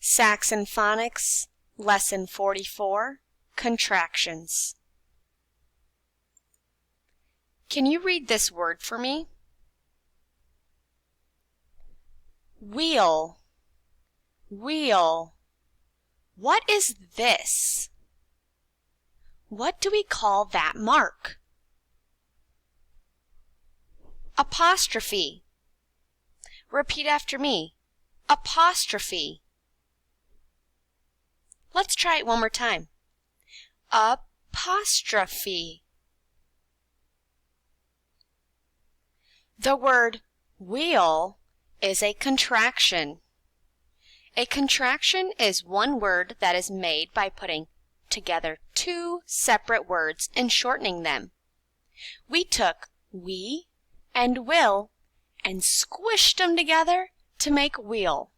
Saxon Phonics, Lesson 44, Contractions. Can you read this word for me? Wheel, wheel. What is this? What do we call that mark? Apostrophe. Repeat after me. Apostrophe. Let's try it one more time. Apostrophe. The word wheel is a contraction. A contraction is one word that is made by putting together two separate words and shortening them. We took we and will and squished them together to make wheel.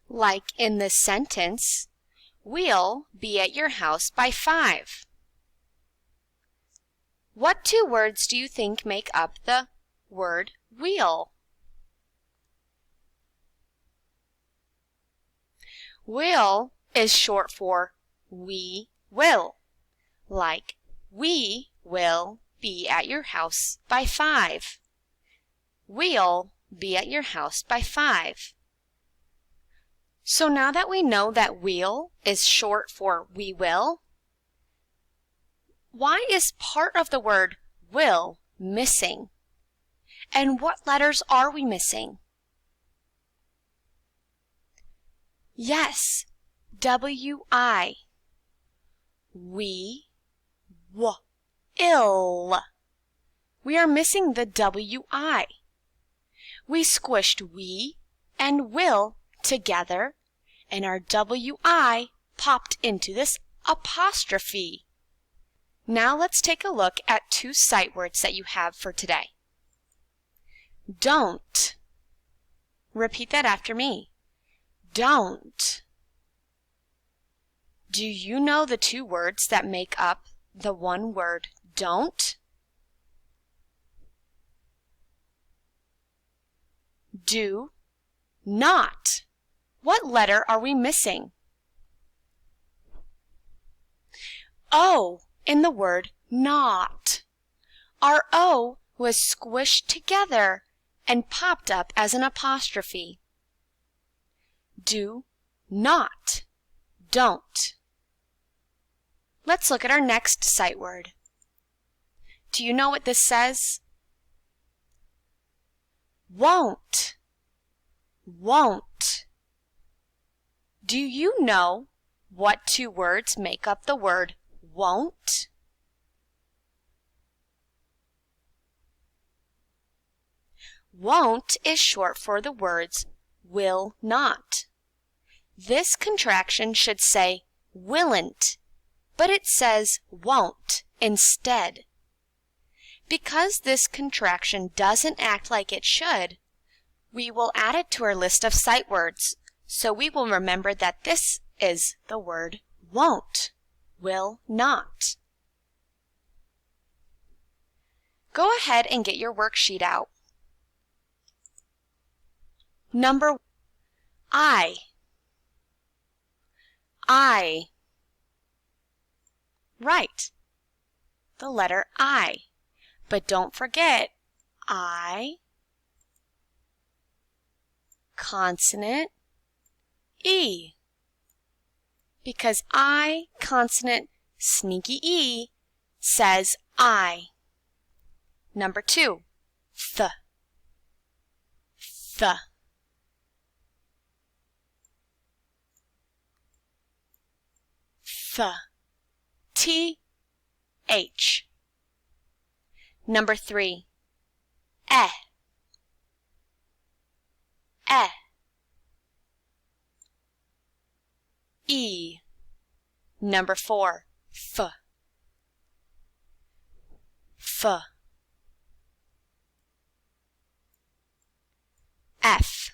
Like in this sentence, we'll be at your house by 5. What two words do you think make up the word wheel? Will is short for we will, like we will be at your house by 5. We'll be at your house by 5. So now that we know that we'll is short for we will, why is part of the word will missing? And what letters are we missing? Yes, W-I. We, w, ill. We are missing the W-I. We squished we and will together, and our W-I popped into this apostrophe. Now let's take a look at two sight words that you have for today. Don't. Repeat that after me. Don't. Do you know the two words that make up the one word don't? Do not. What letter are we missing? O in the word not. Our O was squished together and popped up as an apostrophe. Do not. Don't. Let's look at our next sight word. Do you know what this says? Won't. Won't. Do you know what two words make up the word won't? Won't is short for the words will not. This contraction should say willn't, but it says won't instead. Because this contraction doesn't act like it should, we will add it to our list of sight words, so we will remember that this is the word won't, will not. Go ahead and get your worksheet out. Number I. Right. The letter I. But don't forget, I, consonant, E. Because I, consonant, sneaky E, says I. Number 2, th. Th. Th. T-H. Number 3, eh. Eh. E. Number 4, f. F. F.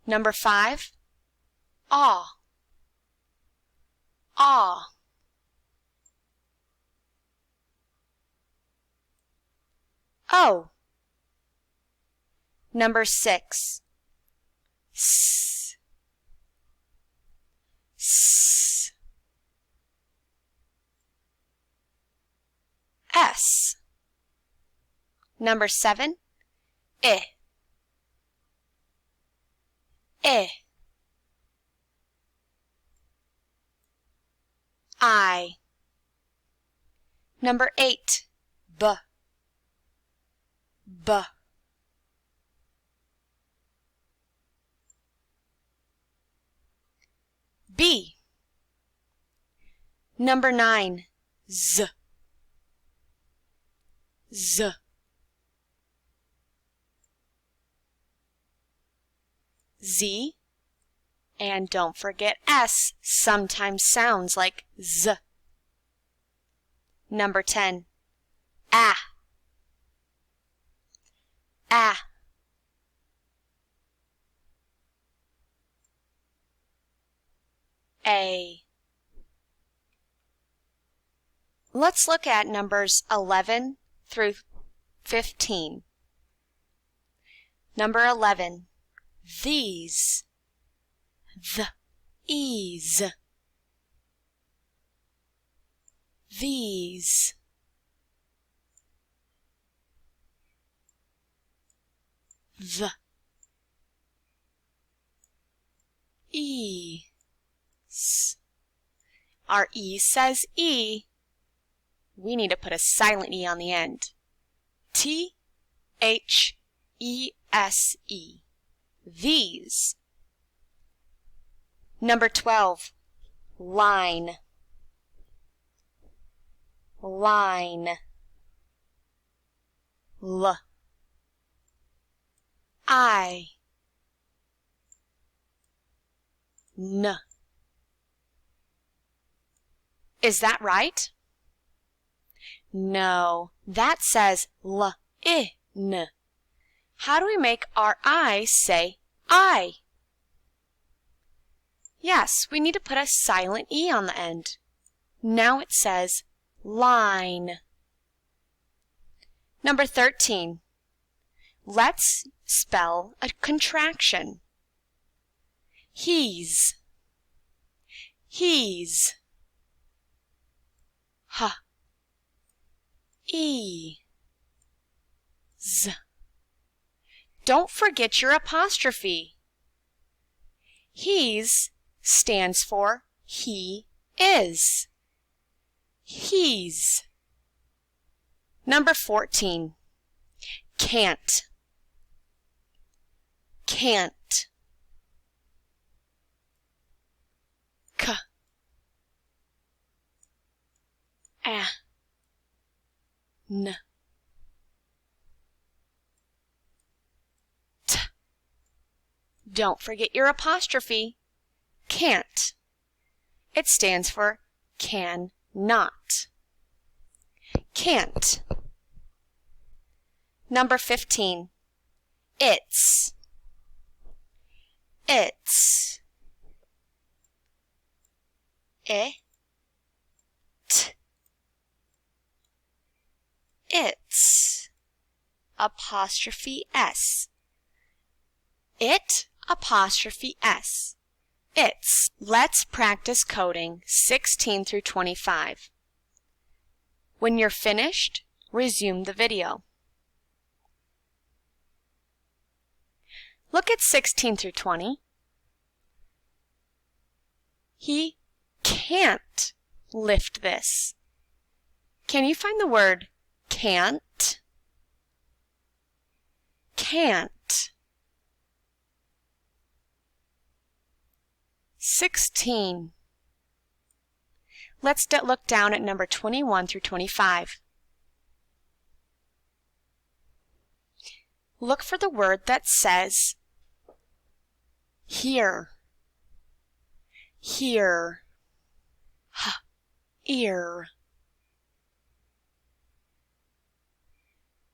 Number 5, ah. Ah. O. Number 6, s. Number 7, I. I. Number 8, B. B. Number 9, Z. Z. And don't forget S sometimes sounds like Z. Number 10, A. A. Let's look at numbers 11 through 15. Number 11, these, ease, these, ease. Our E says E. We need to put a silent E on the end. T-H-E-S-E. These. Number 12, line. L. I. N. Is that right? No, that says L-I-N. How do we make our I say I? Yes, we need to put a silent E on the end. Now it says line. Number 13. Let's spell a contraction. He's. H. E. Z. Don't forget your apostrophe. He's stands for he is. He's. Number 14. Can't. K. A. N. T. Don't forget your apostrophe. Can't. It stands for can not. Can't. Number 15. It's. It's. Apostrophe S. It apostrophe S. It's. Let's practice coding 16 through 25. When you're finished, resume the video. Look at 16 through 20. He can't lift this. Can you find the word can't? Can't. 16. Let's look down at number 21 through 25. Look for the word that says here. Here. H. Ear.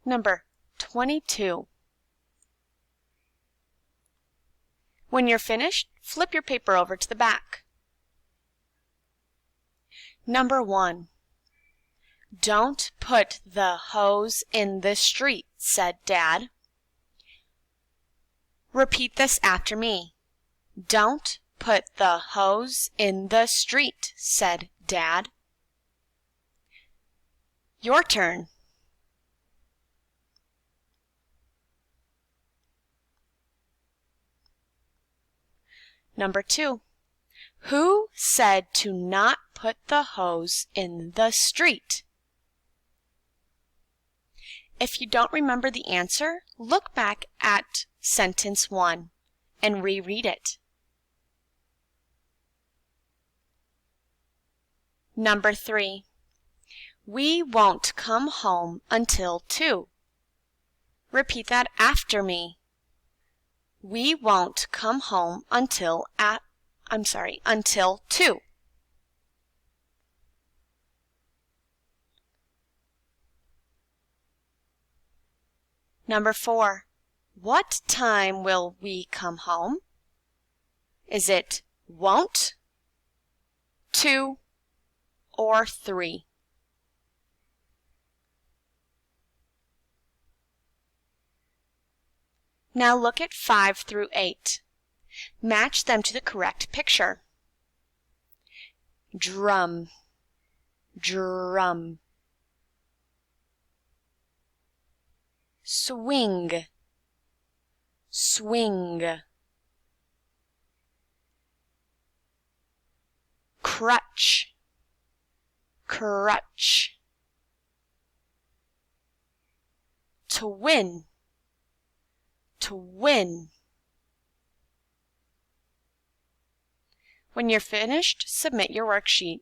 Number 22. When you're finished, flip your paper over to the back. Number 1. Don't put the hose in the street, said Dad. Repeat this after me. Don't put the hose in the street, said Dad. Your turn. Number 2. Who said to not put the hose in the street? If you don't remember the answer, look back at sentence 1 and reread it. Number 3. We won't come home until 2. Repeat that after me. We won't come home until 2. Number 4. What time will we come home? Is it won't, 2, or 3? Now look at 5 through 8. Match them to the correct picture. Drum, drum. Swing, swing. Crutch, crutch. To win, to win. When you're finished, submit your worksheet.